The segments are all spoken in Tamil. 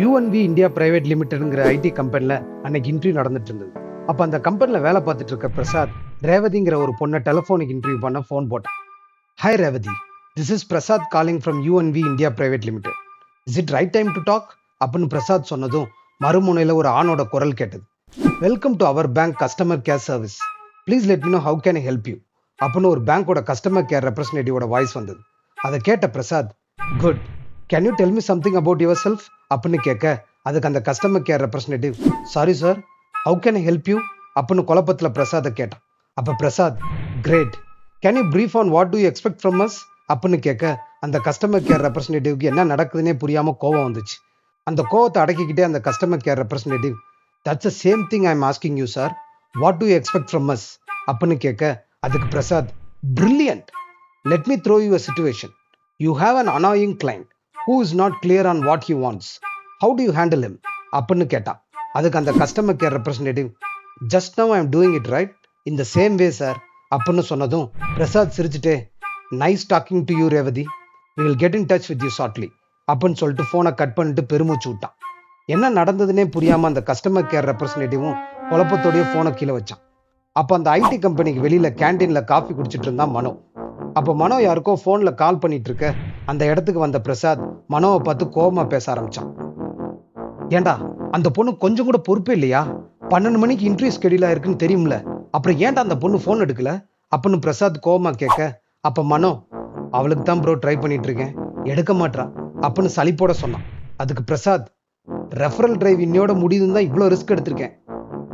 யூஎன்வி இந்தியா பிரைவேட் லிமிடெட்ங்கிற ஐடி கம்பெனியில் அன்னைக்கு இன்டர்வியூ நடந்துட்டு இருந்தது. அப்போ அந்த கம்பெனியில் வேலை பார்த்துட்டு இருக்க பிரசாத் ரேவதிங்கிற ஒரு பொண்ணை டெலிஃபோனிக் இன்டர்வியூ பண்ண ஃபோன் போட்டான். Hi Revathi, this is Prasad calling from UNV India private limited. Is it right time to talk அப்படின்னு பிரசாத் சொன்னதும் மறுமுனையில் ஒரு ஆணோட குரல் கேட்டது. Welcome to our bank customer care service, please let me know how can I help you அப்படின்னு ஒரு பேங்கோட கஸ்டமர் கேர் ரெப்ரஸன்டேட்டிவோட வாய்ஸ் வந்தது. அதை கேட்ட Prasad, good, can you tell me something about yourself அப்படின்னு கேட்க, அதுக்கு அந்த customer care representative, sorry sir, how can I help you அப்படின்னு குழப்பத்தில் பிரசாத்தை கேட்டான். அப்போ Prasad, great, can you brief on what do you expect from us அப்படின்னு கேட்க, அந்த கஸ்டமர் கேர் ரெப்ரஸன்டேட்டிவ்க்கு என்ன நடக்குதுன்னே புரியாமல் கோவம் வந்துச்சு. அந்த கோவத்தை அடக்கிக்கிட்டே அந்த customer care representative, that's the same thing I am asking you sir, what do you expect from us அப்படின்னு கேட்க, அதுக்கு Prasad, brilliant, let me throw you a situation. You have an annoying client who is not clear on what he wants. How do you handle him அப்படின்னு கேட்டான். அதுக்கு அந்த customer care representative, just now I am doing it right in the same way sir அப்படின்னு சொன்னதும் பிரசாத் சிரிச்சுட்டே, nice talking to you Revathi, we will get in touch with you shortly அப்படின்னு சொல்லிட்டு ஃபோனை கட் பண்ணிட்டு பெருமூச்சு விட்டான். என்ன நடந்ததுன்னே புரியாமல் அந்த கஸ்டமர் கேர் ரெப்ரஸன்டேட்டிவும் குழப்பத்தோடைய ஃபோனை கீழே வச்சான். அப்போ அந்த ஐடி கம்பெனிக்கு வெளியில் கேன்டீனில் காஃபி குடிச்சிட்டு இருந்தான் மனோ. அப்போ மனோ யாருக்கோ ஃபோனில் கால் பண்ணிட்டு இருக்க அந்த இடத்துக்கு வந்த பிரசாத் மனோவை பார்த்து கோபமா பேச ஆரம்பிச்சான். ஏண்டா, அந்த பொண்ணு கொஞ்சம் கூட பொறுப்பே இல்லையா? 12 மணிக்கு இன்டர்வியூ ஸ்கெடியூல் ஆயிருக்குன்னு தெரியும்ல, அப்புறம் ஏன்டா அந்த பொண்ணு ஃபோன் எடுக்கல அப்படின்னு பிரசாத் கோபமா கேட்க, அப்போ மனோ, அவளுக்கு தான் ப்ரோ ட்ரை பண்ணிட்டு இருக்கேன், எடுக்க மாட்டா அப்படின்னு சலிப்போட சொன்னான். அதுக்கு பிரசாத், ரெஃபரல் டிரைவ் இன்னையோட முடியுதுன்னு தான் இவ்வளோ ரிஸ்க் எடுத்திருக்கேன்,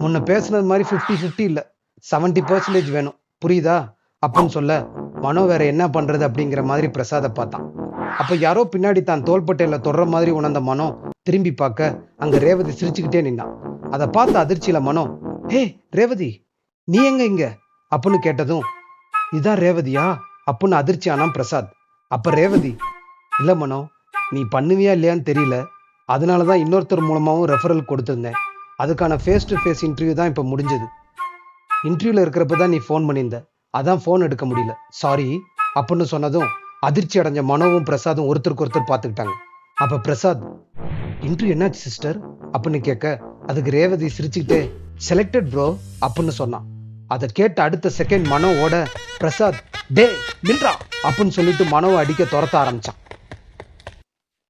முன்ன பேசுனது மாதிரி 50-50 இல்லை, 70% வேணும், புரியுதா அப்படின்னு சொல்ல, மனோ வேற என்ன பண்றது அப்படிங்கிற மாதிரி பிரசாதை பார்த்தான். அப்ப யாரோ பின்னாடி தான் தோள்பட்டையில தொடர மாதிரி உணர்ந்த மனோ திரும்பி பார்க்க, அங்க ரேவதி சிரிச்சுக்கிட்டே நின்னான். அதை பார்த்த அதிர்ச்சியில மனோ, ஹே ரேவதி, நீ எங்க இங்க அப்படின்னு கேட்டதும், இதான் ரேவதியா அப்படின்னு அதிர்ச்சி ஆனான் பிரசாத். அப்ப ரேவதி, இல்ல மனோ, நீ பண்ணுவியா இல்லையான்னு தெரியல, அதனாலதான் இன்னொருத்தர் மூலமாவும் ரெஃபரல் கொடுத்திருந்தேன், அதுக்கான ஃபேஸ் டு ஃபேஸ் இன்டர்வியூ தான் இப்ப முடிஞ்சது, இன்டர்வியூல இருக்கிறப்ப தான் நீ ஃபோன் பண்ணியிருந்த, அதான் ஃபோன் எடுக்க முடியல, சாரி அப்படின்னு சொன்னதும் அதிர்ச்சி அடைஞ்ச மனோவும் பிரசாதும் ஒருத்தருக்கு ஒருத்தர் பார்த்துக்கிட்டாங்க. அப்ப பிரசாத், இன்டர்வியூ என்னாச்சு சிஸ்டர் அப்படின்னு கேட்க, அதுக்கு ரேவதி சிரிச்சுக்கிட்டே, செலக்டட் ப்ரோ அப்படின்னு சொன்னான். அதை கேட்ட அடுத்த செகண்ட் மனோவோட பிரசாத், டே நில்றா அப்படின்னு சொல்லிட்டு மனோவை அடிக்க துரத்த ஆரம்பிச்சான்.